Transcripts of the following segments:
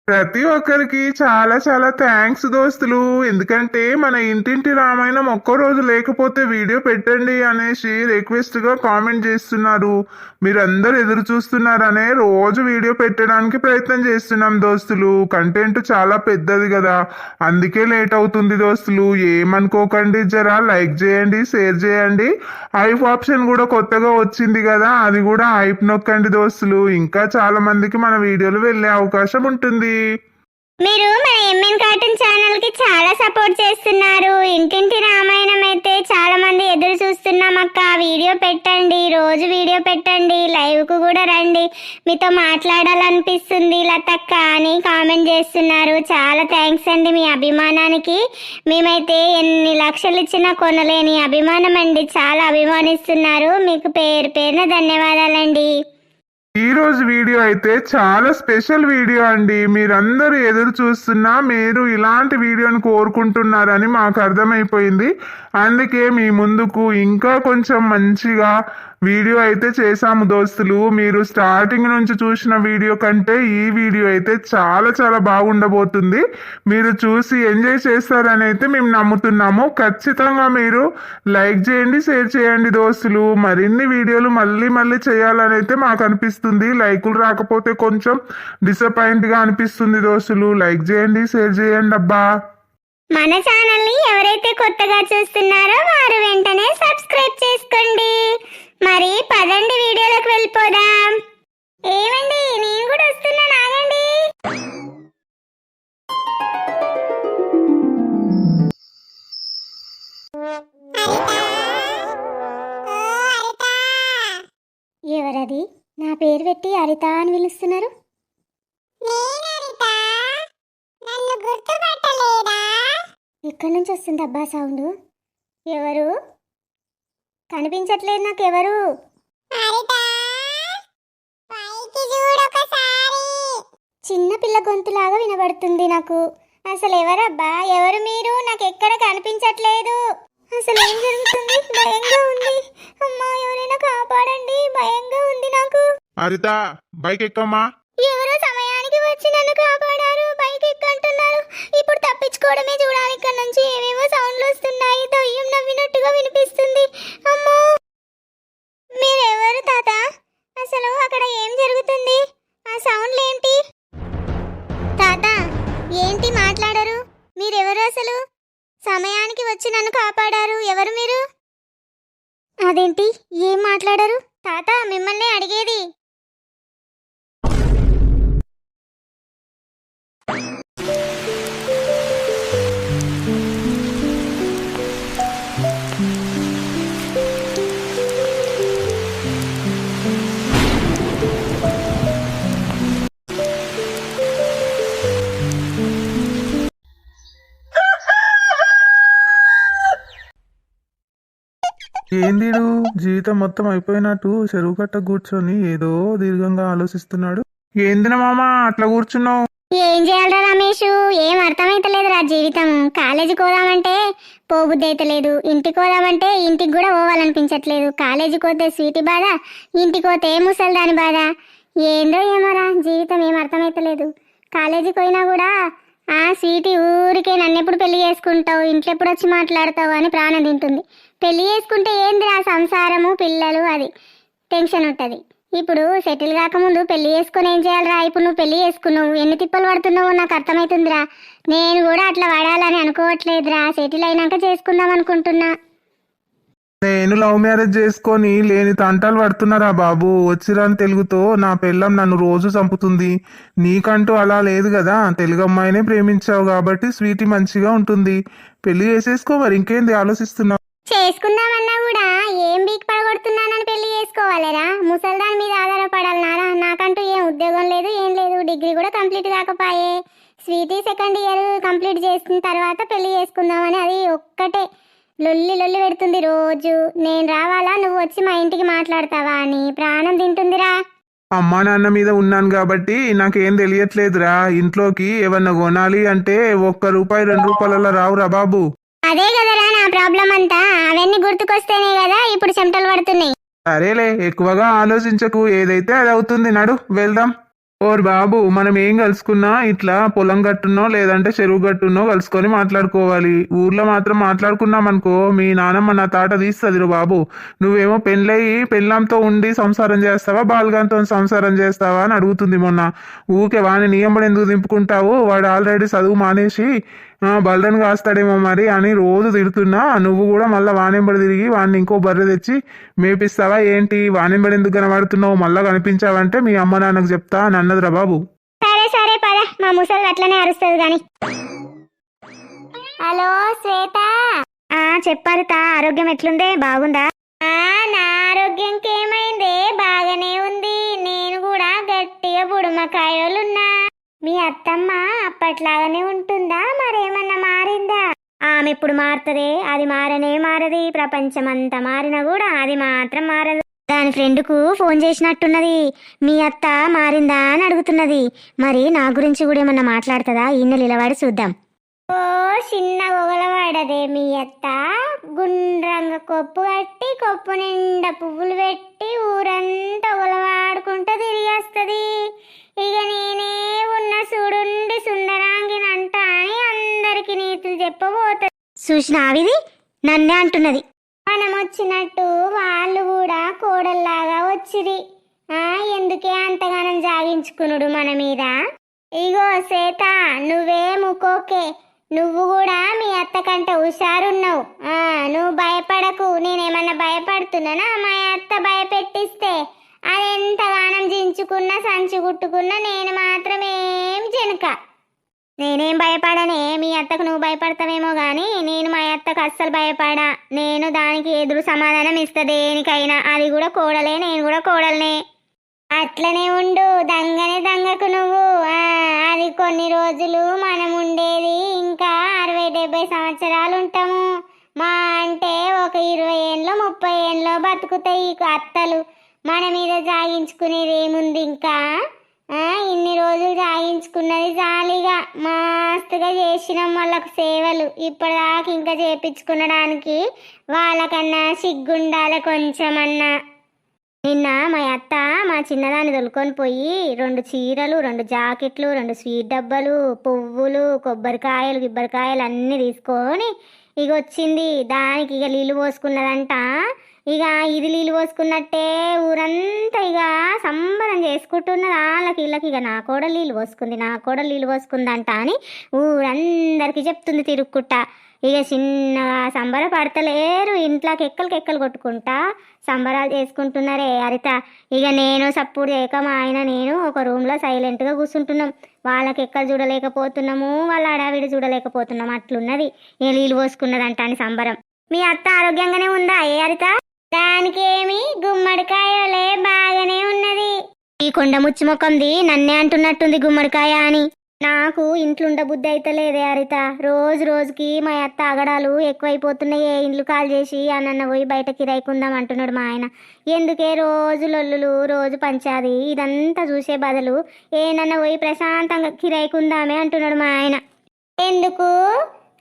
ప్రతి ఒక్కరికి చాలా చాలా థ్యాంక్స్ దోస్తులు. ఎందుకంటే మన ఇంటింటి రామాయణం ఒక్క రోజు లేకపోతే వీడియో పెట్టండి అనేసి రిక్వెస్ట్ గా కామెంట్ చేస్తున్నారు. మీరందరూ ఎదురు చూస్తున్నారనే రోజు వీడియో పెట్టడానికి ప్రయత్నం చేస్తున్నాం దోస్తులు. కంటెంట్ చాలా పెద్దది కదా, అందుకే లేట్ అవుతుంది దోస్తులు. ఏమనుకోకండి, జరా లైక్ చేయండి, షేర్ చేయండి. హైప్ ఆప్షన్ కూడా కొత్తగా వచ్చింది కదా, అది కూడా హైప్ నొక్కండి దోస్తులు. ఇంకా చాలా మందికి మన వీడియోలు వెళ్ళే అవకాశం ఉంటుంది. మీరు మన ఎంఎన్ కార్టూన్ ఛానల్ కి చాలా సపోర్ట్ చేస్తున్నారు. ఇంటింటి రామాయణం అయితే చాలా మంది ఎదురు చూస్తున్నాం అక్క, వీడియో పెట్టండి, రోజు వీడియో పెట్టండి, లైవ్ కు కూడా రండి, మీతో మాట్లాడాలనిపిస్తుంది లతక్క అని కామెంట్ చేస్తున్నారు. చాలా థ్యాంక్స్ అండి మీ అభిమానానికి. మేమైతే ఎన్ని లక్షలు ఇచ్చినా కొనలేని అభిమానం అండి. చాలా అభిమానిస్తున్నారు, మీకు పేరు పేరున ధన్యవాదాలండి. ఈ రోజు వీడియో అయితే చాలా స్పెషల్ వీడియో అండి. మీరందరూ ఎదురు చూస్తున్నా మీరు ఇలాంటి వీడియోని కోరుకుంటున్నారని మాకు అర్థమైపోయింది. అందుకే మీ ముందుకు ఇంకా కొంచెం మంచిగా వీడియో అయితే చేశాము దోస్తులు. మీరు స్టార్టింగ్ నుంచి చూసిన వీడియో కంటే ఈ వీడియో అయితే చాలా చాలా బాగుండబోతుంది. మీరు చూసి ఎంజాయ్ చేస్తారని అయితే మేము నమ్ముతున్నాము. ఖచ్చితంగా మీరు లైక్ చేయండి, షేర్ చేయండి దోస్తులు. మరిన్ని వీడియోలు మళ్ళీ మళ్ళీ చేయాలని అయితే మాకు అనిపిస్తుంది. లైకులు రాకపోతే కొంచెం డిసప్పాయింట్ గా అనిపిస్తుంది దోస్తులు. లైక్ చేయండి, షేర్ చేయండి అబ్బా. మన ఛానల్ ని ఎవరైతే కొత్తగా చూస్తున్నారో వారు వెంటనే సబ్స్క్రైబ్ చేసుకోండి. మరి పదండి వీడియోలోకి వెళ్ళిపోదాం. ఏమండి, నేను కూడా వస్తున్నాను, ఆగండి. ఎవరది నా పేరు పెట్టి హరిత అని పిలుస్తున్నారు? ఎక్కడి నుంచి వస్తుంది అబ్బా సౌండ్? ఎవరు కనిపించట్లేదు నాకు. ఎవరు? చిన్న పిల్ల గొంతులాగా వినబడుతుంది నాకు. అసలు ఎవరబ్బా? ఎవరు మీరు? నాకు ఎక్కడ కనిపించట్లేదు. అసలు ఏం జరుగుతుంది? భయంగా ఉంది. అమ్మా, ఎవరైనా కాపాడండి, భయంగా ఉంది నాకు. హరిత, బైక్ ఎక్కమ్మా. ఎవరో సమయానికి వచ్చి నన్ను కాపాడారు. బైక్ ఎక్కంటున్నారు. ఇప్పుడు తప్పించుకోవడమే చూడాలి. ఇక్కడ నుంచి ఏవేవో సౌండ్లు వస్తున్నాయి. దయ్యం నవ్వినట్టుగా వినిపిస్తుంది. అమ్మో, మీరెవరు తాత? అసలు అక్కడ ఏం జరుగుతుంది? ఆ సౌండ్లు ఏంటి? తాత, ఏంటి మాట్లాడరు? మీరెవరు అసలు? సమయానికి వచ్చి నన్ను కాపాడారు. ఎవరు మీరు? అదేంటి, ఏం మాట్లాడరు? తాత, మిమ్మల్ని అడిగేది. ఏందిడు జీవితం మొత్తం అయిపోయినట్టు చెరువు కట్ట కూర్చొని ఏదో దీర్ఘంగా ఆలోచిస్తున్నాడు. ఏందిన మామ అట్లా కూర్చున్నావు? ఏం చేయాలరా రమేష్, ఏం అర్థమైతలేదురా జీవితం. కాలేజీకి పోదామంటే పోబుద్ధి అయితలేదు, ఇంటికి పోదామంటే ఇంటికి కూడా పోవాలనిపించట్లేదు. కాలేజీకి పోతే స్వీటీ బాధ, ఇంటికి పోతే ముసల్దాని బాధ. ఏందో ఏమోరా జీవితం, ఏం అర్థమైతలేదు. కాలేజీకి పోయినా కూడా స్వీటీ ఊరికే నన్నెప్పుడు పెళ్లి చేసుకుంటావు, ఇంట్లో ఎప్పుడు వచ్చి మాట్లాడతావు అని ప్రాణం తింటుంది. పెళ్లి చేసుకుంటే ఏందిరా సంసారము, పిల్లలు, అది టెన్షన్ ఉంటుంది. ఇప్పుడు సెటిల్ కాకముందు పెళ్లి చేసుకుని ఏం చేయాలరా? ఇప్పుడు నువ్వు పెళ్లి చేసుకున్నావు, ఎన్ని తిప్పలు పడుతున్నావో నాకు అర్థమవుతుందిరా. నేను కూడా అట్లా పడాలని అనుకోవట్లేదురా. సెటిల్ అయినాక చేసుకుందాం అనుకుంటున్నా. నేను లవ్ మ్యారేజ్ చేసుకొని లేని తంటాలు పడుతున్నారా బాబు? వచ్చిరాని తెలుగుతో నా పెళ్ళం నన్ను రోజు చంపుతుంది. నీకంటూ అలా లేదు కదా, తెలుగు అమ్మాయినే ప్రేమించావు కాబట్టి స్వీటీ మంచిగా ఉంటుంది. పెళ్లి చేసేసుకో, మరి ఇంకేంది ఆలోచిస్తున్నావు? చేసుకుందామన్నా కూడా ఏం బీక్ పడగొడుతున్నానని పెళ్లి చేసుకోవాలరా? ముసల్దాని మీద ఆధారపడాలన్నారా? నాకంటూ ఏం ఉద్యోగం లేదు, ఏం లేదు. డిగ్రీ కూడా కంప్లీట్ కాకపోయే. స్వీటీ సెకండ్ ఇయర్ కంప్లీట్ చేసిన తర్వాత పెళ్లి చేసుకుందామని అది ఒక్కటే లొల్లి లొల్లి పెడుతుంది రోజు. నేను రావాలా, నువ్వు వచ్చి మా ఇంటికి మాట్లాడతావా అని ప్రాణం తింటుందిరా. అమ్మా నాన్న మీద ఉన్నాను కాబట్టి నాకేం తెలియట్లేదురా. ఇంట్లోకి ఏమన్నా కొనాలి అంటే ₹1 ₹2 రావురా బాబు. అదే కదరా నా ప్రాబ్లం అంతా. అవన్నీ గుర్తుకొస్తేనే కదా ఇప్పుడు చెమటలు పడుతున్నాయి. సరేలే, ఎక్కువగా ఆలోచించకు, ఏదైతే అది అవుతుంది. నడు వెళ్దాం. ఓర్ బాబు, మనం ఏం కలుసుకున్నా ఇట్లా పొలం గట్టునో లేదంటే చెరువు గట్టునో కలుసుకొని మాట్లాడుకోవాలి. ఊర్లో మాత్రం మాట్లాడుకున్నాం అనుకో మీ నానమ్మ నా తాట తీస్తుంది బాబు. నువ్వేమో పెళ్ళయి పెళ్ళాంతో ఉండి సంసారం చేస్తావా, బాల్గాంతో సంసారం చేస్తావా అని అడుగుతుంది మొన్న. ఊకే వాని నియమం ఎందుకు దింపుకుంటావు, వాడు ఆల్రెడీ చదువు మానేసి బల్లని కాస్తాడేమో మరి అని రోజు తిడుతున్నా. నువ్వు కూడా మళ్ళీ వానెంబడి తిరిగి వాడిని ఇంకో బర్రె తెచ్చి మేపిస్తావా ఏంటి? వానెంబడి ఎందుకు కనబడుతున్నావు, మళ్ళా కనిపించావంటే మీ అమ్మ నాన్నకు చెప్తా అని అన్నదిరా బాబు. సరే సరే పద, మా ముసలి అట్లనే అరుస్తుంది గాని. హలో శ్వేత. చెప్పారుతా, ఆరోగ్యం ఎట్లుందే, బాగుందా? నా ఆరోగ్యంకి ఏమైందే, బాగానే ఉంది. నేను కూడా గట్టిగా బుడుమకాయోలున్నా. మీ అత్తమ్మ అప్పట్లాగానే ఉంటుందా, మరేమన్నా మారిందా? ఆమె ఇప్పుడు మారుతుందే, అది మారనే మారది. ప్రపంచం అంతా మారినా కూడా అది మాత్రం మారదు. దాని ఫ్రెండ్కు ఫోన్ చేసినట్టున్నది, మీ అత్త మారిందా అని అడుగుతున్నది. మరి నా గురించి కూడా ఏమన్నా మాట్లాడుతుందా? ఈయన నిలబడి చూద్దాం. ఓ చిన్న ఒగలవాడదే మీ అత్త, గుండ్రంగా కొప్పు కట్టి కొప్పు నిండా పువ్వులు పెట్టి ఊరంతా ఒగలవాడుకుంటూ తిరిగేస్తుంది. ఇక నేనే ఉన్న చూడుండి సుందరాంగినంట అని అందరికి నీతులు చెప్పబోతుంది. చూసినావిది నన్నే అంటున్నది. మనం వచ్చినట్టు వాళ్ళు కూడా కోడల్లాగా వచ్చిరి. ఎందుకే అంతగానం జాగించుకునుడు మన మీద? ఇగో సీత, నువ్వే ముకోకే, నువ్వు కూడా మీ అత్త కంటే హుషారున్నావు. నువ్వు భయపడకు. నేనేమన్నా భయపడుతున్నానా? మా అత్త భయపెట్టిస్తే అదెంతగానం జించుకున్నా సంచి కుట్టుకున్నా నేను మాత్రమేం జనక. నేనేం భయపడనే, మీ అత్తకు నువ్వు భయపడతావేమో గాని నేను మా అత్తకు అస్సలు భయపడా. నేను దానికి ఎదురు సమాధానం ఇస్తా దేనికైనా. అది కూడా కోడలే, నేను కూడా కోడలనే. అట్లనే ఉండు, దంగనే దంగకు నువ్వు. అది కొన్ని రోజులు మనం ఉండేది ఇంకా 60-70 సంవత్సరాలు ఉంటాము. మా అంటే ఒక 20 ఏళ్ళలో 30 ఏళ్ళలో బతుకుతాయి ఈ అత్తలు. మన మీద జాగించుకునేది ఏముంది ఇంకా? ఇన్ని రోజులు జాగించుకున్నది జాలిగా మస్తుగా చేసినాం వాళ్ళకు సేవలు. ఇప్పటిదాకా ఇంకా చేపించుకునడానికి వాళ్ళకన్నా సిగ్గుండాలి కొంచెమన్నా. నిన్న మా అత్త మా చిన్నదాన్ని తొలుకొని పోయి 2 చీరలు, 2 జాకెట్లు, 2 స్వీట్ డబ్బాలు, పువ్వులు, కొబ్బరికాయలు గిబ్బరికాయలు అన్నీ తీసుకొని ఇక వచ్చింది. దానికి ఇక నీళ్ళు పోసుకున్నదంట. ఇక ఇది నీళ్ళు పోసుకున్నట్టే ఊరంతా ఇక సంబరం చేసుకుంటున్నది. వాళ్ళకి వీళ్ళకి ఇక నా కోడలు నీళ్ళు పోసుకుంది, నా కోడలు నీళ్ళు పోసుకుందంట అని ఊరందరికీ చెప్తుంది తిరుక్కుంటా. ఇక చిన్నగా సంబరపడతలేరు, ఇంట్లోకి ఎక్కలు కొట్టుకుంటా సంబరాలు చేసుకుంటున్నారే హరిత. ఇక నేను సప్పుడు చేయక మా ఆయన నేను ఒక రూమ్లో సైలెంట్గా కూర్చుంటున్నాం. వాళ్ళకి ఎక్కలు చూడలేకపోతున్నాము, వాళ్ళ అడావిడి చూడలేకపోతున్నాం. అట్లున్నది ఏ నీళ్ళు పోసుకున్నదంట అని సంబరం. మీ అత్త ఆరోగ్యంగానే ఉందా ఏ హరిత? దానికేమి గుమ్మడికాయలే బాగానే ఉన్నది. ఈ కొండ ముచ్చి ముఖంది నన్నే అంటున్నట్టుంది గుమ్మడికాయ అని. నాకు ఇంట్లో ఉండ బుద్ధి అయితే లేదే హరిత. రోజు రోజుకి మా అత్త అగడాలు ఎక్కువైపోతున్నాయి. ఇండ్లు కాల్ చేసి అన్న పోయి బయట కిరాయికుందాం అంటున్నాడు మా ఆయన. ఎందుకే రోజు లొల్లులు, రోజు పంచాది, ఇదంతా చూసే బదులు ఏనన్నా పోయి ప్రశాంతంగా కిరాయికుందామే అంటున్నాడు మా ఆయన. ఎందుకు?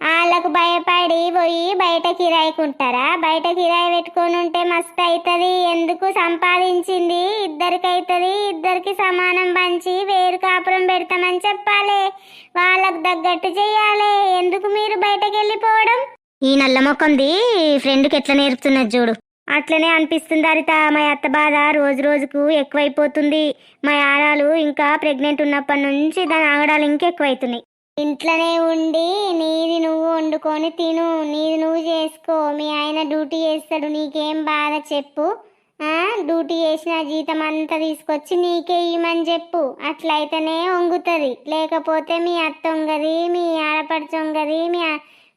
వాళ్ళకు భయపడి పోయి బయట కిరాయికుంటారా? బయట కిరాయి పెట్టుకొని ఉంటే మస్తు అవుతుంది. ఎందుకు? సంపాదించింది ఇద్దరికైతుంది, ఇద్దరికి సమానం పంచి వేరు కాపురం పెడతామని చెప్పాలి, వాళ్ళకు తగ్గట్టు చెయ్యాలి. ఎందుకు మీరు బయటకు వెళ్ళిపోవడం? ఈ నల్ల మొక్కంది ఫ్రెండ్కి ఎట్లా నేర్పుతున్నది చూడు. అట్లనే అనిపిస్తుంది హరిత. మా అత్త బాధ రోజు రోజుకు ఎక్కువైపోతుంది. మా ఆరాలు ఇంకా ప్రెగ్నెంట్ ఉన్నప్పటి నుంచి దాని ఆగడాలు ఇంకెక్కువైతున్నాయి. ఇంట్లోనే ఉండి నీది నువ్వు వండుకొని తిను, నీది నువ్వు చేసుకో. మీ ఆయన డ్యూటీ చేస్తాడు, నీకేం బాధ చెప్పు? డ్యూటీ చేసిన జీతం అంతా తీసుకొచ్చి నీకే ఇవ్వమని చెప్పు. అట్లయితేనే వంగుతుంది. లేకపోతే మీ అత్త వంగది, మీ ఆడపడుచు వంగది, మీ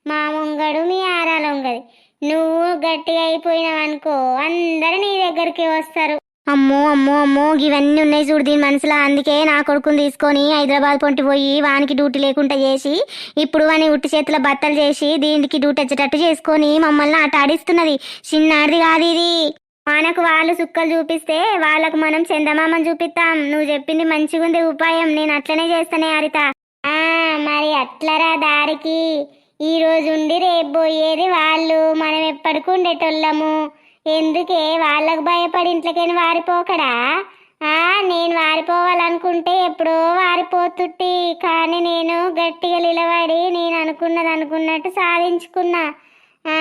మామ వంగడు, మీ ఆరాలు వంగది. నువ్వు గట్టిగా అయిపోయినావనుకో అందరు నీ దగ్గరికి వస్తారు. అమ్మో అమ్మో అమ్మో ఇవన్నీ ఉన్నాయి చూడు దీని మనసులో. అందుకే నా కొడుకుని తీసుకొని హైదరాబాద్ పొంటి పోయి వానికి డ్యూటీ లేకుండా చేసి ఇప్పుడు వాని ఉట్టి చేతుల బట్టలు చేసి దీనికి డ్యూటీ వచ్చేటట్టు చేసుకొని మమ్మల్ని ఆట ఆడిస్తున్నది. చిన్నాడిది కాదు ఇది. మనకు వాళ్ళు సుక్కలు చూపిస్తే వాళ్ళకు మనం చందమామని చూపిస్తాం. నువ్వు చెప్పింది మంచిగా ఉంది ఉపాయం, నేను అట్లనే చేస్తానే హరిత. మరి అట్లరా దారికి. ఈ రోజు ఉండి రేపు పోయేది వాళ్ళు, మనం ఎప్పటికి ఉండేటోళ్ళము. ఎందుకే వాళ్ళకు భయపడి ఇంట్లోకైనా వారిపోకడా? నేను వారిపోవాలనుకుంటే ఎప్పుడో వారిపోతుట్టి, కానీ నేను గట్టిగా నిలబడి నేను అనుకున్నది అనుకున్నట్టు సాధించుకున్నా. ఆ,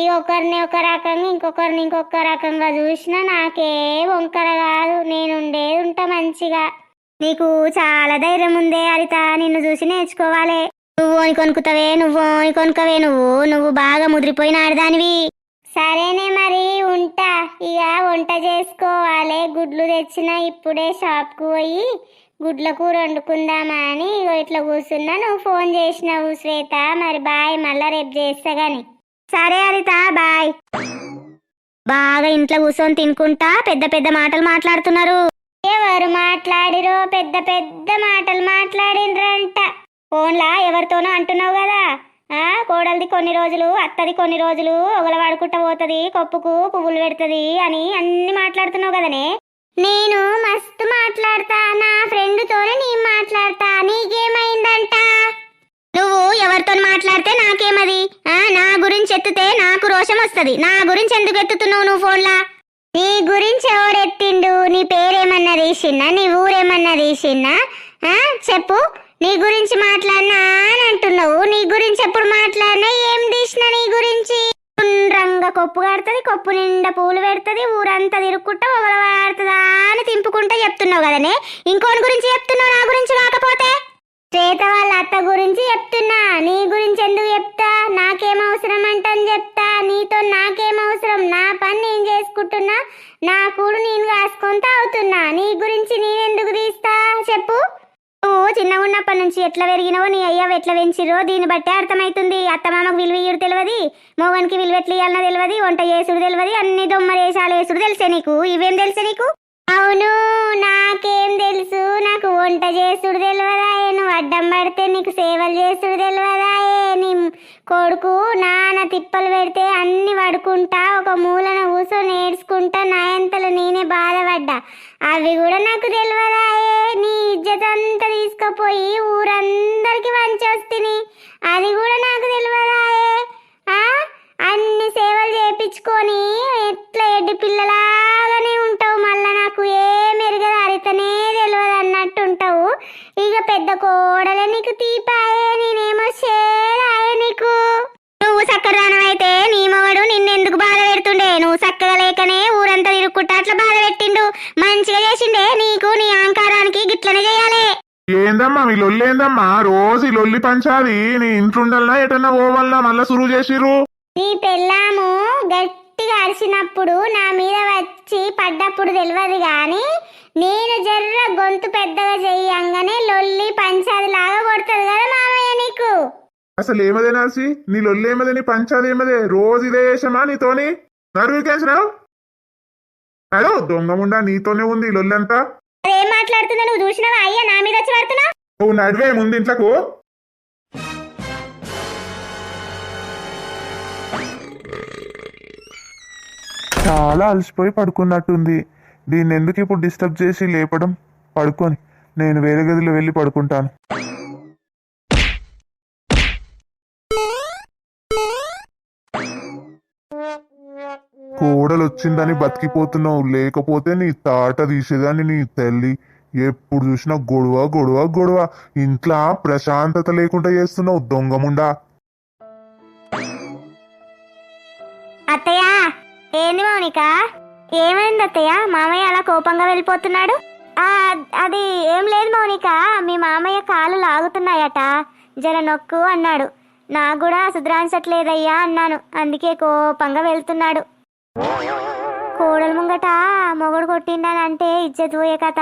ఈ ఒకరిని ఒక రకంగా ఇంకొకరిని ఇంకొక రకంగా చూసినా నాకే వంకర కాదు, నేనుండేది ఉంటా మంచిగా. నీకు చాలా ధైర్యం ఉందే హరిత, నిన్ను చూసి నేర్చుకోవాలి. నువ్వు అని కొనుక్కుతావే, నువ్వు అని కొనుక్కవే, నువ్వు బాగా ముదిరిపోయిన ఆడదానివి. సరేనే మరి ఉంటా, ఇక వంట చేసుకోవాలి. గుడ్లు తెచ్చిన ఇప్పుడే షాప్కు పోయి గుడ్ల కూర వండుకుందామా అని ఇగో ఇట్లా కూర్చున్నా, నువ్వు ఫోన్ చేసినావు శ్వేత. మరి బాయ్, మళ్ళా రేపు చేస్తా గాని. సరే హరిత, బాయ్. బాగా ఇంట్లో కూర్చొని తినుకుంటా పెద్ద పెద్ద మాటలు మాట్లాడుతున్నారు. ఎవరు మాట్లాడిరో పెద్ద పెద్ద మాటలు మాట్లాడిండ్రంట. ఫోన్లా ఎవరితోనో అంటున్నావు కదా, కోడలిది కొన్ని రోజులు, అత్తది కొన్ని రోజులు, ఒకల వాడుకుంటా పోతుంది, కొప్పుకు పువ్వులు పెడుతుంది అని అన్ని మాట్లాడుతున్నావు కదనే. నేను మస్తు మాట్లాడతా, నా ఫ్రెండ్తోనే నేను మాట్లాడతా. నీకేమైందంట? నువ్వు ఎవరితో మాట్లాడితే నాకేమది? నా గురించి ఎత్తితే నాకు రోషం వస్తుంది. నా గురించి ఎందుకు ఎత్తుతున్నావు నువ్వు ఫోన్లా? నీ గురించి ఎవరెత్తిండు? నీ పేరేమన్నా తీసిన్నా? నీ ఊరేమన్నా తీసిన్నా? చెప్పు. నీ గురించి మాట్లాడినా అని అంటున్నావు. నీ గురించి ఎప్పుడు మాట్లాడినా ఏం తీసినా? నీ గురించి రంగ కొప్పు కడుతుంది, కొప్పు నిండా పూలు పెడుతుంది, ఊరంతా తిరుక్కుంటా వాడుతుందా అని తింపుకుంటా చెప్తున్నావు కదనే. ఇంకోని గురించి చెప్తున్నావు, నా గురించి కాకపోతే. శ్వేత వాళ్ళ అత్త గురించి చెప్తున్నా, నీ గురించి ఎందుకు చెప్తా? నాకేం అవసరం అంటని చెప్తా. నీతో నాకేం అవసరం? నా పని నేను చేసుకుంటున్నా, నా కూడు నేను కాసుకొని తాగుతున్నా. నీ గురించి నేనెందుకు తీస్తా చెప్పు. నువ్వు చిన్నగా ఉన్నప్పటి నుంచి ఎట్లా పెరిగినవో, నీ అయ్యవ ఎట్లా పెంచిరో దీన్ని బట్టే అర్థమవుతుంది. అత్తమామకు విలువ ఇయ్యుడు తెలియదు, మోగనికి విలువ ఎట్లా ఇయ్యాలనో తెలియదు, వంట చేసుడు తెలియదు, అన్ని దొమ్మరేసాలు వేసుడు తెలుసే నీకు. ఇవేం తెలుసే నీకు? అవును, నాకేం తెలుసు? నాకు వంట చేసుడు తెలియదాయే, నువ్వు అడ్డం పడితే నీకు సేవలు చేసుడు తెలియదాయే. నీ కొడుకు నాన్న తిప్పలు పెడితే అన్ని పడుకుంటా ఒక మూలన కూర్చొని నేర్చుకుంటా, నాయంతలో నేనే బాధపడ్డా. అవి కూడా నాకు తెలియదాయే. నీ ఇజ్జత్ అంతా తీసుకుపోయి ఊరందరికి వంచొస్తిని, అది కూడా నాకు తెలియదాయే. అన్ని సేవలు చేపించుకొని ఎట్లా ఎడ్డి పిల్లలాగానే ఉంటావు, మళ్ళా నాకు ఏం ఎరగదు, హరితనే తెలియదు అన్నట్టు ఉంటావు. ఇక పెద్ద కోడలే నీకు తీపాయే, నేనేమో చేరాయే నీకు. నువ్వు చక్కదానమైతే నీ మొగడు నిన్నెందుకు బాధ పెడుతుండే? నువ్వు చక్కగా లేకనే ఊరంతా తిరుక్కుంటా అట్లా బాధ పెట్టిండు. మంచిగా చేసిండే, నీకు నీ అహంకారానికి గిట్లనే చేయాలి. ఏందమ్మా మీ లొల్లేందమ్మా? రోజు ఈ లొల్లి పంచాది. నీ ఇంట్లో ఉండాలన్నా ఎటన్నా పోవాలన్నా మళ్ళా సురువు చేసిర్రు. నీ పెళ్ళాము గట్టిగా అరిచినప్పుడు నా మీద వచ్చి పడ్డప్పుడు తెలియదు గాని, నేను జర్ర గొంతు పెద్దగా చెయ్యంగానే లొల్లి పంచాది లాగా కొడుతుంది కదా మామయ్య నీకు. అసలు ఏమదే నర్సి, నీ లొల్లి ఏమదే, నీ పంచాది ఏమదే? రోజు ఇదే చేసామా నీతోని? నరువుకేసినావు అదో దొంగముండా, నీతోనే ఉంది ఈ లొల్లంతా. అదేం మాట్లాడుతున్నా నువ్వు? చూసినావా అయ్యా నా మీద వచ్చి పడుతున్నా? నువ్వు నడివే ముందు ఇంట్లకు. చాలా అలసిపోయి పడుకున్నట్టుంది. దీన్ని ఎందుకు ఇప్పుడు డిస్టర్బ్ చేసి లేపడం? పడుకొని నేను వేరే గదిలో వెళ్ళి పడుకుంటాను. కోడలు వచ్చిందని బతికిపోతున్నావు, లేకపోతే నీ తాట తీసేదాన్ని నీ తల్లి. ఎప్పుడు చూసినా గొడవ గొడవ గొడవ, ఇంట్లో ప్రశాంతత లేకుండా చేస్తున్నావు దొంగముండా. అత్తయ్య, ఏంది మౌనిక? ఏమైంది అత్తయ్య? మామయ్య అలా కోపంగా వెళ్ళిపోతున్నాడు. అది ఏం లేదు మౌనిక, మీ మామయ్య కాలు లాగుతున్నాయట, జర నొక్కు అన్నాడు. నాకు కూడా సుధరాంచట్లేదయ్యా అన్నాను, అందుకే కోపంగా వెళ్తున్నాడు. కోడలు ముంగట మొగుడు కొట్టిండానంటే ఇజ్జత్ పోయే కథ.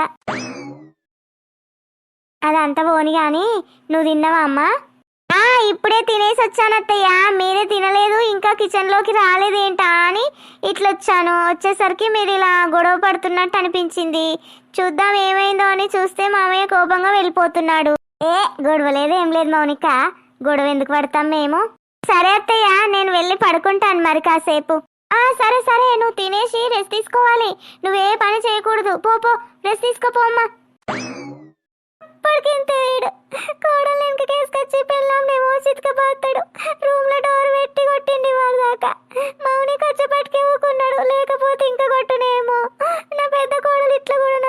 అదంతా పోని గాని, నువ్వు తిన్నావా అమ్మా? ఇప్పుడే తినేసి వచ్చాను అత్తయ్య. మీరే తినలేదు, ఇంకా కిచెన్ లోకి రాలేదేంటా అని ఇట్లొచ్చాను. వచ్చేసరికి మీరు ఇలా గొడవ పడుతున్నట్టు అనిపించింది. చూద్దాం ఏమైందో అని చూస్తే మామయ్య కోపంగా వెళ్ళిపోతున్నాడు. గొడవ లేదు ఏం లేదు మౌనిక, గొడవ ఎందుకు పడతాం మేము. సరే అత్తయ్య, నేను వెళ్ళి పడుకుంటాను మరి కాసేపు. సరే సరే, నువ్వు తినేసి రెస్ట్ తీసుకోవాలి, నువ్వే పని చేయకూడదు. పో రెస్ట్ తీసుకోపో అమ్మా. పడికింతేడు కోడలు వెనక కేసుకొచ్చి పెళ్ళాంనేమో చితకబాతాడు. రూమ్ లో డోర్ పెట్టి కొట్టింది వాడిదాకా. మౌని వచ్చేపటికి ఊకున్నాడు, లేకపోతే ఇంకా కొట్టునేమో. నా పెద్ద కోడలు ఇట్లా కూడా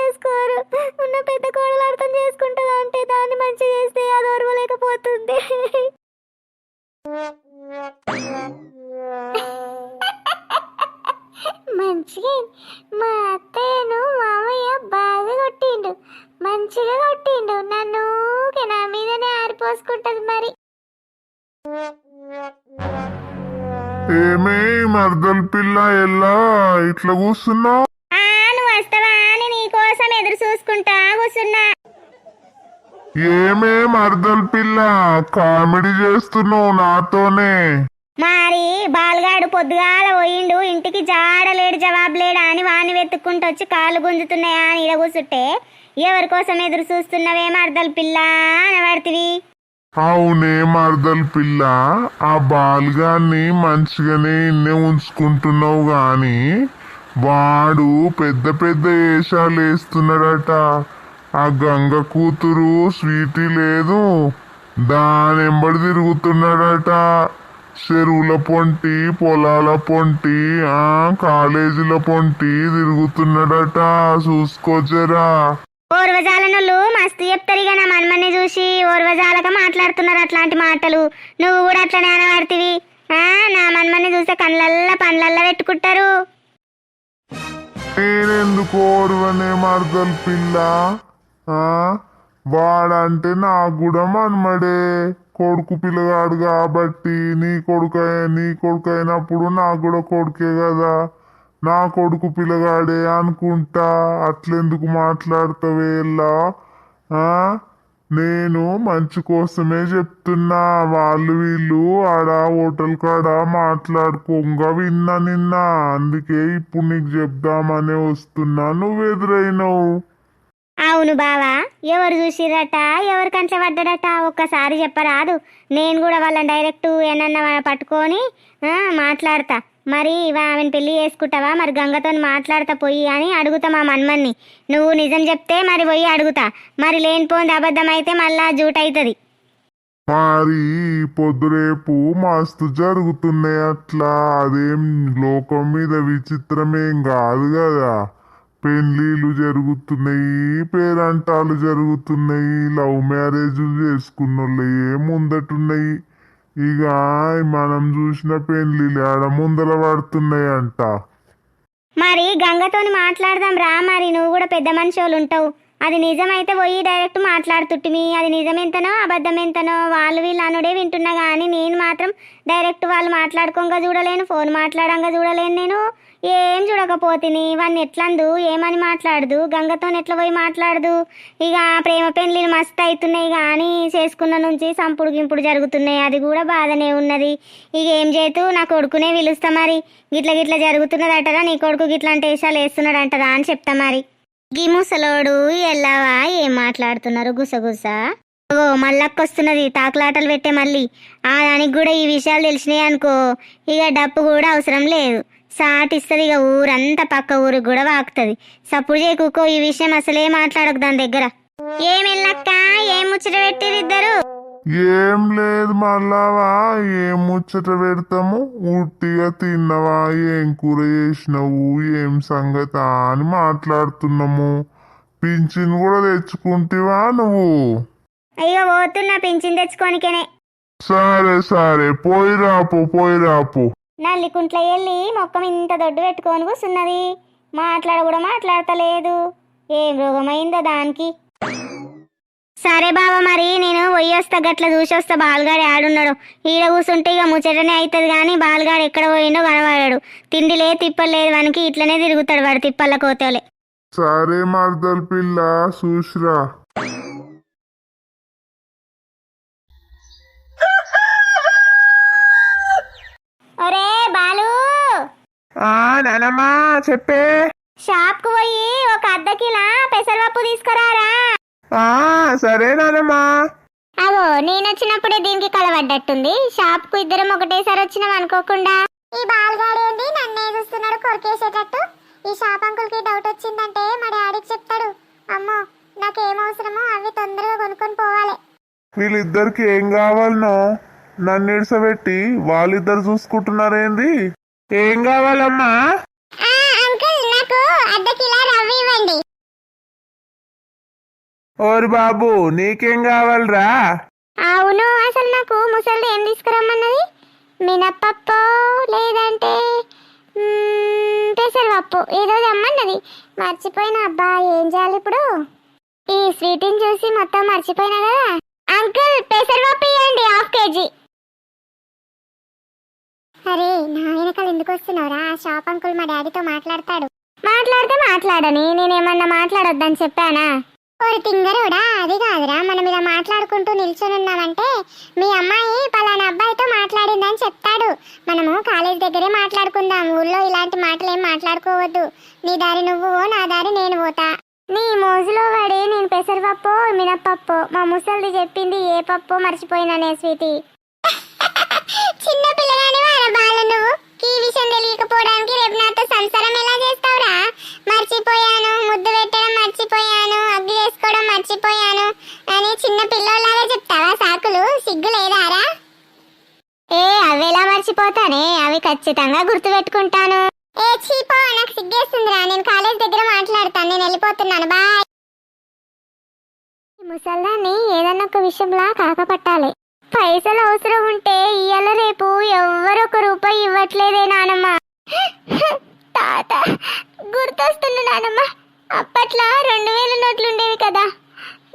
చేసుకోరు. ఉన్న పెద్ద కోడలు అర్థం చేసుకుంటుందా అంటే దాన్ని మంచి చేస్తే అది ఓర్వలేకపోతుంది. మంచిగా మా అత్తయ్యను మామయ్య బాగా కొట్టిండు, మంచిగా కొట్టిండు. నన్ను నా మీదనే ఆరిపోసుకుంటది మరి. ఏమే మర్దల్ పిల్ల ఎల్లా ఇట్లా కూర్చున్నావు? నువ్వు వస్తావా అని నీకోసం ఎదురు చూసుకుంటా కూర్చున్నా. ఏమే మర్దల్ పిల్ల కామెడీ చేస్తున్నావు నాతోనే? మరి బాలుగాడు పొద్దుగాల పోయిండు, ఇంటికి జాడలేడు జవాబు లేడా అని వాణ్ణి వెతుక్కుంటూ వచ్చి కాళ్ళు గుంజుతున్నాయా అని ఈడ కూర్చుంటే ఎవరి కోసం ఎదురు చూస్తున్నావే మర్దల్ పిల్ల అనబడితివి. అవునే మర్దల్ పిల్ల, ఆ బాల్గాన్ని మంచిగానే ఇన్నే ఉంచుకుంటున్నావు గాని వాడు పెద్ద పెద్ద వేషాలు వేస్తున్నాడట. ఆ గంగ కూతురు స్వీటీ లేదు, దానెంబడి తిరుగుతున్నాడట. చెరువుల పొంటి, పొలాల పొంటి, కాలేజీల పొంటి తిరుగుతున్నాడట. చూసుకోజరా. ఓర్వజాలనులు మస్తు చెప్తారు. ఇక నా మన్మని చూసి ఓర్వజాలక మాట్లాడుతున్నారు అట్లాంటి మాటలు. నువ్వు కూడా అట్లనే అనబడితివి. నా మన్మని చూస్తే కళ్ళల్లా పండ్లల్లా పెట్టుకుంటారు. నేనెందుకు ఓర్వనే మర్దల్ పిల్ల? వాడంటే నాకు కూడా మన్మడే, కొడుకు పిల్లగాడు కాబట్టి. నీ కొడుకు అయినప్పుడు నాకు కూడా కొడుకే కదా, నా కొడుకు పిల్లగాడే అనుకుంటా. అట్లెందుకు మాట్లాడతావేలా? నేను మంచి కోసమే చెప్తున్నా. వాళ్ళు వీళ్ళు ఆడ హోటల్ కాడ మాట్లాడుకోగా విన్నా నిన్న, అందుకే ఇప్పుడు నీకు చెప్దామనే వస్తున్నా. నువ్వు ఎదురైనవు. అవును బావా, ఎవరు చూసిరట, ఎవరి కంట్లో పడ్డాడట ఒక్కసారి చెప్పరాదు. నేను కూడా వాళ్ళని డైరెక్ట్ ఏమన్నా పట్టుకొని మాట్లాడతా. మరి ఆమెను పెళ్లి చేసుకుంటావా, మరి గంగతో మాట్లాడతా పోయి అని అడుగుతా మా మన్మన్ని. నువ్వు నిజం చెప్తే మరి పోయి అడుగుతా, మరి లేనిపోయింది అబద్ధం అయితే మళ్ళా జూట్ అవుతుంది. మరి పొద్దు రేపు మస్తు జరుగుతున్నాయి అట్లా. అదేం లోకం మీద విచిత్రమేం కాదు కదా. పెళ్లిళ్ళు జరుగుతున్నాయి, పేరంటాలు జరుగుతున్నాయి, లవ్ మ్యారేజ్లు చేసుకున్న వాళ్ళు ముందటున్నాయి. ఇక మనం చూసిన పెళ్లిళ్ళు ఆడ ముందర పడుతున్నాయి అంట. మరి గంగతోని మాట్లాడదాం రా. మరి నువ్వు కూడా పెద్ద మనిషి వాళ్ళు ఉంటావు. అది నిజమైతే పోయి డైరెక్ట్ మాట్లాడుతుంటిమి. అది నిజం ఎంతనో అబద్ధం ఎంతనో వాళ్ళు వీళ్ళు అనుడే వింటున్నా కానీ నేను మాత్రం డైరెక్ట్ వాళ్ళు మాట్లాడుకోగా చూడలేను, ఫోన్ మాట్లాడంగా చూడలేను. నేను ఏం చూడకపోతిని. వాడిని ఎట్లందు ఏమని మాట్లాడదు, గంగతో ఎట్లా పోయి మాట్లాడదు. ఇక ప్రేమ పెళ్లిలు మస్తు అవుతున్నాయి కానీ చేసుకున్న నుంచి సంపుడు గింపుడు జరుగుతున్నాయి. అది కూడా బాధనే ఉన్నది. ఇక ఏం చేతు నా కొడుకునే పిలుస్తా. మరి గిట్ల గిట్ల జరుగుతున్నదటరా, నీ కొడుకు గిట్లాంటి వేషాలు వేస్తున్నాడంటరా అని చెప్తా. మరి గీ ముసలోడు ఎల్లావా ఏం మాట్లాడుతున్నారు గుసగుస. ఓ మళ్ళొక్కొస్తున్నది తాకులాటలు పెట్టే మళ్ళీ. దానికి కూడా ఈ విషయాలు తెలిసినాయి అనుకో, ఇక డప్పు కూడా అవసరం లేదు, సాటిస్తుంది. ఇక ఊరంతా పక్క ఊరికి కూడా వాకుతుంది. సప్పుడు చేయకుకో, ఈ విషయం అసలే మాట్లాడకు దాని దగ్గర. ఏమెల్లక్క ఏం ముచ్చట పెట్టిరు ఇద్దరు? ఏం లేదు మళ్ళావా, ఏం ముచ్చట పెడతాము, ఉట్టిగా తిన్నవా, ఏం కూర చేసినావు, ఏం సంగతి అని మాట్లాడుతున్నాము. పింఛన్ కూడా తెచ్చుకుంటివా నువ్వు? అయ్యో పోతున్నా పింఛన్ తెచ్చుకోనికేనే. సరే సరే పోయిరాపు. నల్లికుంట్ల వెళ్ళి మొక్కం ఇంత దొడ్డు పెట్టుకొని కూర్చున్నది. మాట్లాడ కూడా మాట్లాడతలేదు. ఏం రోగమైందో దానికి. సరే బావ, మరి నేను పోయొస్తా, గట్ల చూసొస్తా బాలుగాడు ఆడున్నాడు. ఈడ కూర్చుంటే ఇక ముచ్చటనే అవుతుంది కానీ బాలుగాడు ఎక్కడ పోయిండో కనబడాడు. తిండి లేదు తిప్పలు లేదు వానికి, ఇట్లనే తిరుగుతాడు వాడు తిప్పల కోతలే. సరే మర్దల్ పిల్ల చూసిరా. ఒరే బాలు. నానమ్మా చెప్పే. షాప్ కు పోయి ఒక అర్ధ కిలో పెసరపప్పు తీసుకురారా. సరే నానమ్మా. అగో నేను వచ్చినప్పుడే దీనికి కలవడ్డట్టుంది. షాప్ కు ఇద్దరం ఒకటేసారి వచ్చినాం అనుకోకుండా. ఈ బాలుగాడు ఏంది నన్నే చూస్తున్నాడు కొరికేసేటట్టు. ఈ షాప్ అంకుల్ కి డౌట్ వచ్చిందంటే మా డాడీకి చెప్తాడు. అమ్మో నాకేం అవసరమో అవి తొందరగా కొనుక్కొని పోవాలి. వీళ్ళిద్దరికి ఏం కావాలనో నన్ను ఇడిసబెట్టి వాళ్ళిద్దరు చూసుకుంటున్నారేంది? ఏం కావాలమ్మా? అంకుల్ నాకు అర్ధ కిలో రవ్వ ఇవ్వండి. ఓరు బాబు నీకేం కావాలరా? అవును, అసలు నాకు ముసలిది ఏం తీసుకురమ్మన్నది? మినప్పప్పు లేదంటే పెసరపప్పు ఏదో తెమ్మన్నది. మర్చిపోయినా అబ్బా, ఏం చేయాలి ఇప్పుడు? ఈ స్వీట్ని చూసి మొత్తం మర్చిపోయినా కదా. అంకుల్ పెసరపప్పు ఇవ్వండి, 1/2 kg. అరే నా వెనకాల ఎందుకు వస్తున్నావురా? షాప్ అంకుల్ మా డాడీతో మాట్లాడతాడు. మాట్లాడితే మాట్లాడని, నేనేమన్నా మాట్లాడొద్దని చెప్పానా? ఓరి తింగరోడా, అది కాదురా, మనం ఇలా మాట్లాడుకుంటూ నిల్చొని ఉన్నామంటే మీ అమ్మాయి పలానా అబ్బాయితో మాట్లాడిందని చెప్తాడు. మనము కాలేజ్ దగ్గరే మాట్లాడుకుందాం, ఊళ్ళో ఇలాంటి మాటలు ఏం మాట్లాడుకోవద్దు. నీ దారి నువ్వు, నా దారి నేను పోతా. నీ మోజులో పడి నేను పెసరపప్పు మినప్పప్పు, మా ముసలిది చెప్పింది ఏ పప్పు మర్చిపోయినానే స్వీటీ. చిన్న పిల్లగాని వారా బాల నువ్వు? ఈ విషయం తెలియకపోవడానికి రేపు నాతో సంసారం ఎలా చేస్తావురా? మర్చిపోయాను, ముద్దు పెట్టడం మర్చిపోయాను, అగ్గి చేసుకోవడం మర్చిపోయాను అని చిన్న పిల్లలాగా చెప్తావా సాకులు? సిగ్గు లేదారా? ఏ అవేలా మర్చిపోతానే, అవి ఖచ్చితంగా గుర్తు పెట్టుకుంటాను. ఏ చీపో, నాకు సిగ్గేస్తుందిరా. నేను కాలేజ్ దగ్గర మాట్లాడతాను, నేను వెళ్ళిపోతున్నాను, బాయ్. ముసల్దాన్ని ఏదన్నా ఒక విషయంలా కాకపట్టాలి. పైసలు అవసరం ఉంటే ఇయ్యాల రేపు ఎవ్వరొక రూపాయి ఇవ్వట్లేదే నానమ్మ. తాత గుర్తొస్తుంది నానమ్మ, అప్పట్లో 2000 నోట్లు ఉండేవి కదా,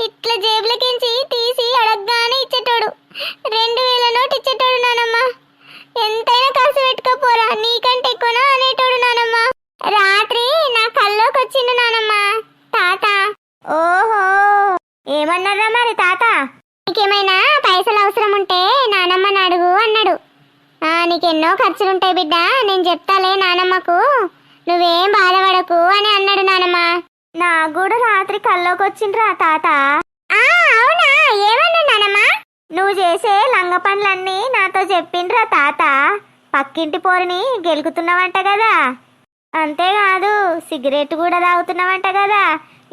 ఇట్లా జేబులకించి తీసి అడగగానే ఇచ్చేటోడు. 2000 నోటు ఇచ్చేటోడు నానమ్మ. ఎంతైనా కాసు పెట్టుకోపోరా, నీకంటే ఎక్కువనా అనేటోడు నానమ్మ. రాత్రి నా కల్లోకి వచ్చిండు నానమ్మ తాత. ఓహో, ఏమన్నారా మరి తాత? నీకేమైనా పైసలు అవసరం ఉంటే నానమ్మని అడుగు అన్నాడు. నీకెన్నో ఖర్చులుంటాయి బిడ్డ, నేను చెప్తాలే నానమ్మకు, నువ్వేం బాధపడకు అని అన్నాడు నానమ్మ. నాకు కూడా రాత్రి కల్లోకి వచ్చిండ్రా తాత. అవునా, ఏమన్నా నానమ్మ? నువ్వు చేసే లంగ పనులన్నీ నాతో చెప్పిండ్రా తాత. పక్కింటి పోరిని గెలుకుతున్నావంట కదా, అంతేకాదు సిగరెట్ కూడా తాగుతున్నావంట కదా.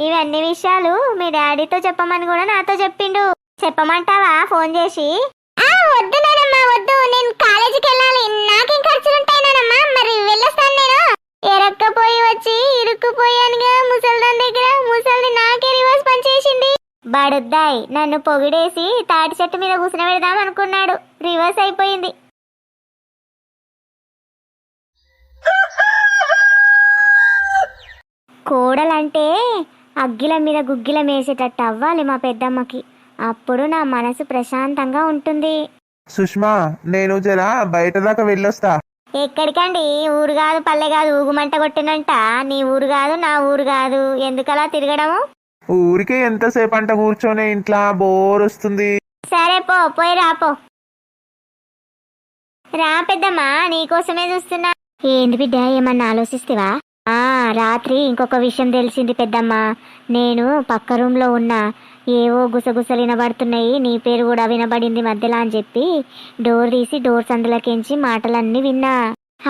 ఇవన్నీ విషయాలు మీ డాడీతో చెప్పమని కూడా నాతో చెప్పిండు. చెప్పమంటావా ఫోన్ చేసి? వద్దు నానమ్మా వద్దు, నేను కాలేజీకి వెళ్ళాలి, నాకేం ఖర్చులుంటాయి నానమ్మా. మరి వెళ్ళొస్తాను నేను. ఎరక్కపోయి వచ్చి ఇరుక్కుపోయానుగా ముసల్దాన్ దగ్గర, ముసల్ది నాకే రివర్స్ పనిచేసింది. బడుద్దాయి నన్ను పొగిడేసి తాటి చెట్టు మీద కూర్చుని పెడదాం అనుకున్నాడు, రివర్స్ అయిపోయింది. కోడలంటే అగ్గిల మీద గుగ్గిల మేసేటట్టు అవ్వాలి మా పెద్దమ్మకి, అప్పుడు నా మనసు ప్రశాంతంగా ఉంటుంది. సుష్మా, నేను జరా బయట దాకా వెళ్ళొస్తా. ఎక్కడికండి? ఊరు కాదు పల్లె కాదు ఊగుమంట కొట్టినంట. నీ ఊరు కాదు నా ఊరు కాదు, ఎందుకలా తిరగడము? ఊరికే ఎంతసేపు అంట కూర్చొని ఇంట్లో బోర్ వస్తుంది. సరే పో, పోయి రాపో. రా పెద్దమ్మా, నీకోసమే చూస్తున్నా. ఏంది బిడ్డ, ఏమన్నా ఆలోచిస్తేవా? రాత్రి ఇంకొక విషయం తెలిసింది పెద్దమ్మా. నేను పక్క రూమ్లో ఉన్నా, ఏవో గుసగుసలు వినబడుతున్నాయి, నీ పేరు కూడా వినబడింది మధ్యలో అని చెప్పి డోర్ తీసి డోర్ సందులకించి మాటలన్నీ విన్నా.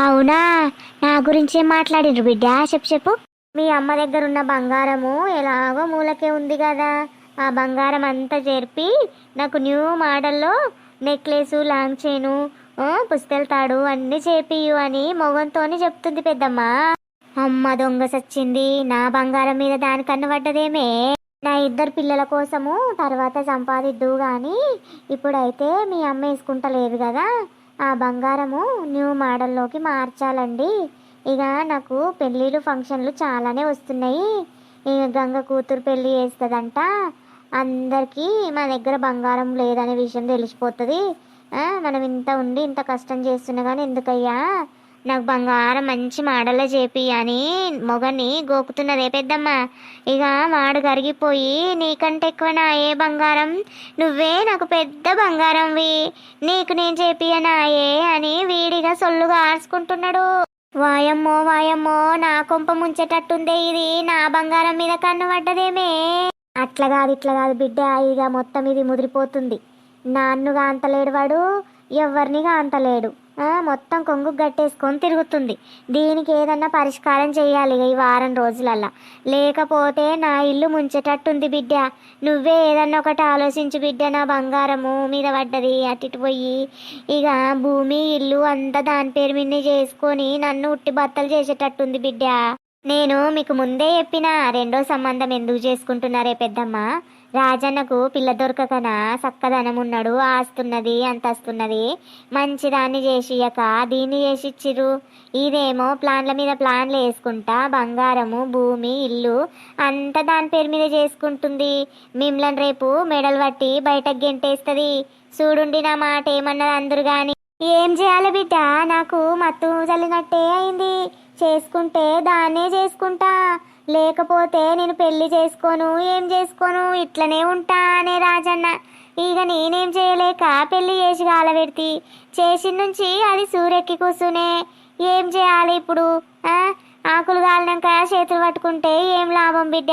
అవునా, నా గురించేం మాట్లాడిండ్రు బిడ్డ? చెప్పు. మీ అమ్మ దగ్గర ఉన్న బంగారము ఎలాగో మూలకే ఉంది కదా, ఆ బంగారం అంతా చేర్పి నాకు న్యూ మోడల్లో నెక్లెసు, లాంగ్ చైను, పుస్తెల తాడు అన్నీ చేపియు అని మొగంతోని చెప్తుంది పెద్దమ్మా. అమ్మ దొంగ సచ్చింది, నా బంగారం మీద దాని కన్ను పడ్డదేమే. నా 2 పిల్లల కోసము తర్వాత సంపాదిద్దు గాని ఇప్పుడైతే మీ అమ్మ వేసుకుంటలేదు కదా, ఆ బంగారము న్యూ మోడల్లోకి మార్చాలండి. ఇక నాకు పెళ్ళిళ్ళు ఫంక్షన్లు చాలానే వస్తున్నాయి, ఇక గంగ కూతురు పెళ్ళి చేస్తుందంట, అందరికీ మా దగ్గర బంగారం లేదనే విషయం తెలిసిపోతుంది. మనం ఇంత ఉండి ఇంత కష్టం చేస్తున్నా కానీ ఎందుకయ్యా, నాకు బంగారం మంచి మాడల్లో చేపి అని మొగని గోకుతున్నదే పెద్దమ్మ. ఇక మాడు కరిగిపోయి నీకంటే ఎక్కువ నా ఏ బంగారం, నువ్వే నాకు పెద్ద బంగారంవి, నీకు నేను చేపియనాయే అని వీడిగా సొల్లుగా ఆర్చుకుంటున్నాడు. వాయమ్మో వాయమ్మో, నా కొంప ముంచేటట్టుందే ఇది, నా బంగారం మీద కన్ను పడ్డదేమే. అట్లా కాదు ఇట్లా కాదు బిడ్డ, ఇక మొత్తం ఇది ముదిరిపోతుంది. నాన్నుగా అంతలేడు వాడు, ఎవరినిగా అంతలేడు, మొత్తం కొంగు గట్టేసుకొని తిరుగుతుంది. దీనికి ఏదన్నా పరిష్కారం చేయాలి ఈ వారం రోజులల్లా, లేకపోతే నా ఇల్లు ముంచేటట్టుంది బిడ్డ. నువ్వే ఏదన్నా ఒకటి ఆలోచించు బిడ్డ, నా బంగారము మీద పడ్డది అటు పోయి, ఇక భూమి ఇల్లు అంతా దాని పేరు మీద చేసుకొని నన్ను ఉట్టి బత్తలు చేసేటట్టుంది బిడ్డ. నేను మీకు ముందే చెప్పిన, రెండో సంబంధం ఎందుకు చేసుకుంటున్నారే పెద్దమ్మ, రాజన్నకు పిల్ల దొరకకనా చక్కదనం ఉన్నాడు, ఆస్తున్నది అంతస్తున్నది, మంచిదాన్ని చేసియక దీన్ని చేసిచ్చిర్రు. ఇదేమో ప్లాన్ల మీద ప్లాన్లు వేసుకుంటా బంగారము భూమి ఇల్లు అంతా దాని పేరు మీద చేసుకుంటుంది. మిమ్మల్ని రేపు మెడలు పట్టి బయటకు గెంటేస్తుంది. చూడుండి నా మాట ఏమన్నది అందరు గాని. ఏం చేయాలి బిడ్డ, నాకు మత్తు చల్లినట్టే అయింది. చేసుకుంటే దాన్నే చేసుకుంటా, లేకపోతే నేను పెళ్లి చేసుకోను, ఏం చేసుకోను, ఇట్లనే ఉంటా అనే రాజన్న. ఇక నేనేం చేయలేక పెళ్లి చేసి కాలబెడితి. చేసిన నుంచి అది సూరెక్కి కూసునే. ఏం చేయాలి ఇప్పుడు? ఆకులు కాలినాక చేతులు పట్టుకుంటే ఏం లాభం బిడ్డ?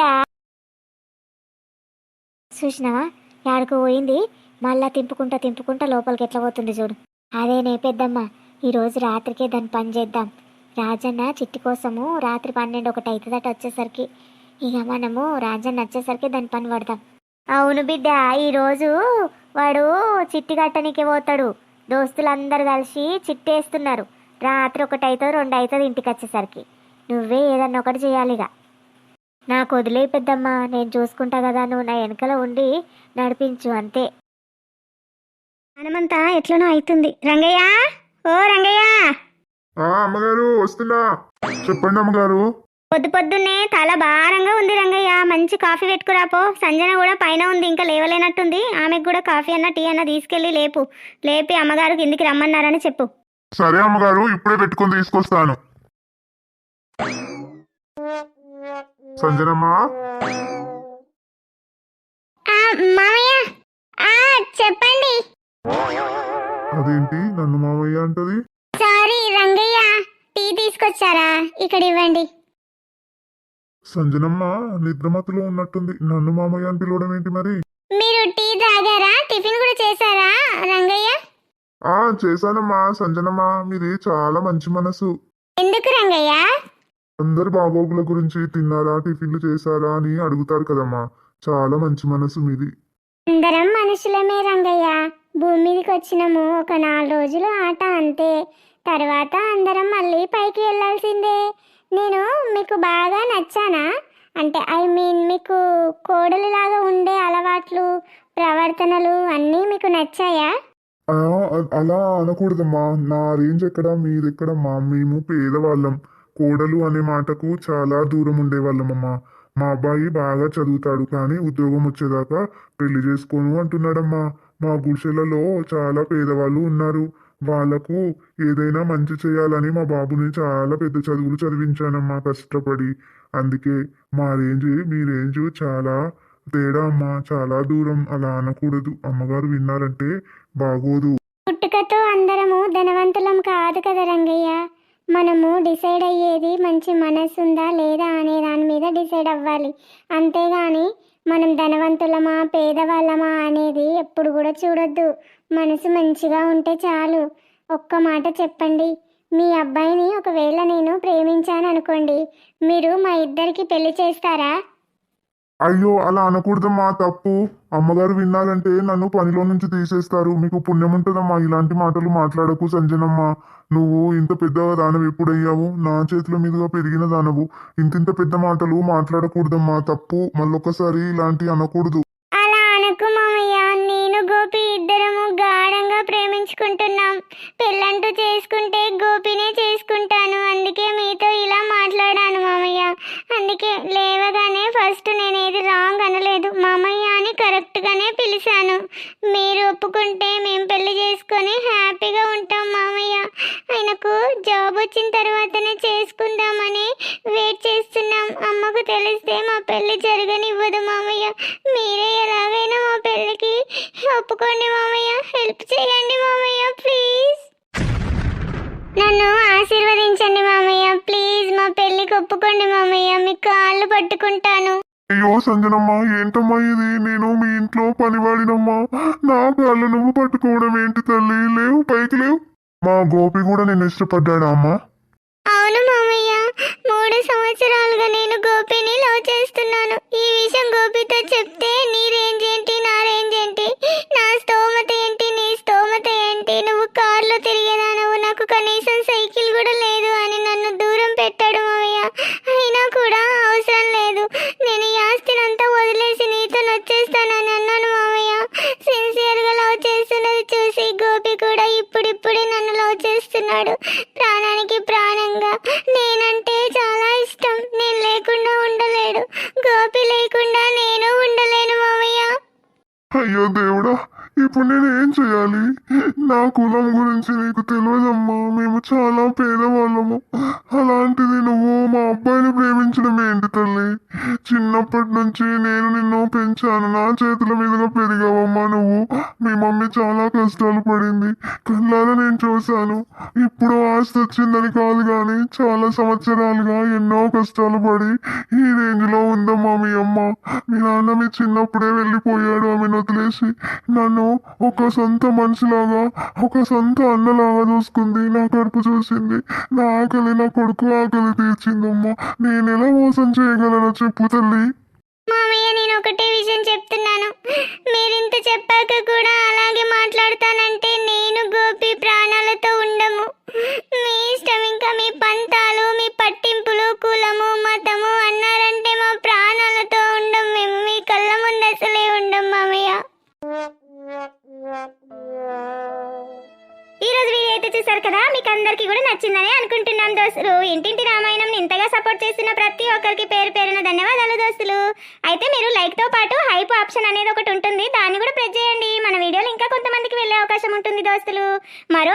చూసినావా యాడకు పోయింది, మళ్ళా తింపుకుంటా తింపుకుంటా లోపలికి ఎట్లా పోతుంది చూడు. అదేనే పెద్దమ్మ, ఈరోజు రాత్రికే దాన్ని పని చేద్దాం. రాజన్న చిట్టి కోసము రాత్రి 12 అవుతుందట వచ్చేసరికి. ఇక మనము రాజన్న వచ్చేసరికి దాని పని పడదాం. అవును బిడ్డ, ఈరోజు వాడు చిట్టి కట్టనికి పోతాడు. దోస్తులందరూ కలిసి చిట్టేస్తున్నారు. రాత్రి 1 అవుతుంది 2 అవుతుంది ఇంటికి వచ్చేసరికి. నువ్వే ఏదన్నా ఒకటి చేయాలిగా. నాకు వదిలే పెద్దమ్మ, నేను చూసుకుంటా కదా, నువ్వు నా వెనకల ఉండి నడిపించు అంతే. మనమంతా ఎట్లనో అవుతుంది. రంగయ్య, ఓ రంగయ్య, అమ్మగారు వస్తున్నా. చెప్పండి అమ్మగారు. పొద్దున్నే తల భారంగా ఉంది రంగయ్య, మంచి కాఫీ పెట్టుకురాపో. సంజన కూడా పైన ఉంది, ఇంకా లేవలేనట్టుంది. ఆమెకు కూడా కాఫీ అన్న టీ అన్న తీసుకెళ్ళి లేపి అమ్మగారు కిందికి రమ్మన్నారని చెప్పు. సరే అమ్మగారు, ఇప్పుడే పెట్టుకొని తీసుకొస్తాను. సంజనమ్మా. మామయ్య, చెప్పండి. అదేంటి నన్ను మామయ్య అంటది? సారీ రంగయ్య, టీ తీసుకొచ్చారా? ఇక్కడ ఇవ్వండి. సంజనమ్మ నిద్రమతులో ఉన్నట్టుంది, నన్ను మామయ్య అని పిలవడం ఏంటి మరి? మీరు టీ తాగారా? టిఫిన్ కూడా చేశారా రంగయ్య? చేశానమ్మా. సంజనమ్మ మీది చాలా మంచి మనసు. ఎందుకు రంగయ్య? అందరు బాగోగుల గురించి తిన్నారా టిఫిన్లు చేశారా అని అడుగుతారు కదమ్మా. చాలా మంచి మనసు మీది. అందరం మనుషులమే రంగయ్య. భూమి మీదకి వచ్చినాము ఒక 4 రోజులు ఆట అంతే. తర్వాత అందరం మళ్ళీ పైకి వెళ్ళాల్సిందే. నేను మీకు బాగా నచ్చానా? అంటే మీకు కోడలిలాగా ఉండే అలవాట్లు ప్రవర్తనలు అన్నీ మీకు నచ్చాయా? అలా అనకూడదమ్మా. నా రేంజ్ ఎక్కడ మీదెక్కడమ్మా. మేము పేదవాళ్ళం. కోడలు అనే మాటకు చాలా దూరం ఉండేవాళ్ళమమ్మా. మా అబ్బాయి బాగా చదువుతాడు, కానీ ఉద్యోగం వచ్చేదాకా పెళ్లి చేసుకోను అంటున్నాడమ్మా. మా గుడిసెలలో చాలా పేదవాళ్ళు ఉన్నారు. వాళ్లకు ఏదైనా మంచి చేయాలని మా బాబుని చాలా పెద్ద చదువులు చదివించానమ్మా కష్టపడి. అందుకే మా రేంజ్ మీ రేంజ్ చాలా తేడా అమ్మా, చాలా దూరం. అలా అనకూడదు, అమ్మగారు విన్నారంటే బాగోదు. పుట్టుకతో అందరము ధనవంతులం కాదు కదా రంగయ్య. మనము డిసైడ్ అయ్యేది మంచి మనసు ఉందా లేదా అనే దాని మీద డిసైడ్ అవ్వాలి. అంతేగాని మనం ధనవంతులమా పేదవాళ్ళమా అనేది ఎప్పుడు కూడా చూడొద్దు. మనసు మంచిగా ఉంటే చాలు. ఒక్క మాట చెప్పండి, మీ అబ్బాయిని ఒకవేళ నేను ప్రేమించాను అనుకోండి, మీరు మా ఇద్దరికి పెళ్లి చేస్తారా? అయ్యో అలా అనకూడదమ్మా, తప్పు. అమ్మగారు విన్నారంటే నన్ను పనిలో నుంచి తీసేస్తారు. మీకు పుణ్యం ఉంటుందమ్మా, ఇలాంటి మాటలు మాట్లాడకు సంజనమ్మ. నువ్వు ఇంత పెద్ద దానవు ఎప్పుడయ్యావు? నా చేతుల మీదుగా పెరిగిన దానవు. ఇంత పెద్ద మాటలు మాట్లాడకూడదమ్మా, తప్పు. మళ్ళొక్కసారి ఇలాంటి అనకూడదు. అలా అనకు మామయ్య, నేను గోపి ఇద్దరము గాఢంగా ప్రేమించుకుంటున్నాం. పెళ్ళంటూ చేసుకుంటే గోపినే చేసుకుంటాను. అందుకే మీతో ఇలా మాట్లాడాను మామయ్య. అందుకే లేవగానే ఫస్ట్ నేనేది రాంగ్ అనలేదు, మామయ్య అని కరెక్ట్గానే పిలిచాను. మీరు ఒప్పుకుంటే మేము పెళ్లి చేసుకొని హ్యాపీగా ఉంటాం మామయ్య. ఆయనకు జాబ్ వచ్చిన తర్వాతనే చేసుకుందామని వెయిట్ చేస్తున్నాం. అమ్మకు తెలిస్తే మా పెళ్లి జరగనివ్వదు మామయ్య. మీరే ఎలాగైనా మా పెళ్ళికి ఒప్పుకోండి మామయ్య. హెల్ప్ చేయండి మామయ్య, ప్లీజ్. నన్ను ఆశీర్వదించండి మామయ్య, ప్లీజ్. మా పెళ్ళికి ఒప్పుకోండి మామయ్య, మీ కాళ్ళు పట్టుకుంటాను. అయ్యో సంజనమ్మ, ఏంటమ్మా ఇది? నేను మీ ఇంట్లో పనివాడినమ్మా. నా కాళ్ళు నువ్వు పట్టుకోవడం ఏంటి తల్లి? లేవు, పైకి లేవు. మా గోపి కూడా నేను ఇష్టపడ్డాడా అమ్మా? అవును మామయ్య, 3 సంవత్సరాలుగా నేను గోపిని లవ్ చేస్తున్నాను. ఈ విషయం గోపితో చెప్తే నీ రేంజ్ ఏంటి, నా రేంజ్ ఏంటి, నా స్తోమత ఏంటి, నీ స్తోమత ఏంటి, నువ్వు కార్లో తిరిగేదానవు, నాకు కనీసం సైకిల్ కూడా లేదు అని నన్ను దూరం పెట్టాడు మామయ్య. అయినా కూడా అవసరం లేదు, నేను ఈ ఆస్తినంతా వదిలేసి నీతో వచ్చేస్తాను అయ్యో దేవుడా, ఇప్పుడు నేను ఏం చేయాలి? నా కులం గురించి నీకు తెలియదమ్మా, మేము చాలా పేదవాళ్ళము. అలాంటిది నువ్వు మా అబ్బాయిని ప్రేమించడం ఏంటి తల్లి? చిన్నప్పటి నుంచి నేను నిన్ను పెంచాను, నా చేతుల మీదుగా పెరిగావమ్మా నువ్వు. మీ మమ్మీ చాలా కష్టాలు పడింది, కళ్ళారా నేను చూశాను. ఇప్పుడు ఆస్తి వచ్చిందని కాదు కానీ చాలా సంవత్సరాలుగా ఎన్నో కష్టాలు పడి ఈ రేంజ్ లో ఉందమ్మా మీ అమ్మ. మీ నాన్న మీ చిన్నప్పుడే వెళ్ళిపోయాడు ఆమెను వదిలేసి. నన్ను ఒక సొంత మనిషిలాగా, ఒక సొంత అన్నలాగా చూసుకుంది, నా కడుపు చూసింది, నా ఆకలి, నా కొడుకు ఆకలి తీర్చిందమ్మా. నేను ఎలా మోసం చేయగలను చెప్పు తల్లి? మామయ్య నేను ఒకటే విషయం చెప్తున్నాను, మీరింత చెప్పాక కూడా అలాగే మాట్లాడతానంటే నేను గోపి ప్రాణాలతో ఉండము. మీ ఇష్టం, ఇంకా మీ పంతాలు, మీ పట్టింపులు, కులము మతము అన్నారంటే మా ప్రాణాలతో ఉండం మేము, మీ కళ్ళ ముందు అసలే ఉండం మామయ్య. ఈ రోజు వీడియో అయితే చూసారు కదా, మీకు అందరికీ కూడా నచ్చిందని అనుకుంటున్నాం దోస్తులు. ఇంటింటి రామాయణం ఇంతగా సపోర్ట్ చేస్తున్న ప్రతి ఒక్కరికి పేరు పేరున ధన్యవాదాలు దోస్తులు. అయితే మీరు లైక్ తో పాటు హైప్ ఆప్షన్ అనేది ఒకటి ఉంటుంది, దాన్ని కూడా ప్రెస్ చేయండి. మన వీడియోలు ఇంకా కొంతమందికి వెళ్ళే అవకాశం ఉంటుంది దోస్తులు. మరో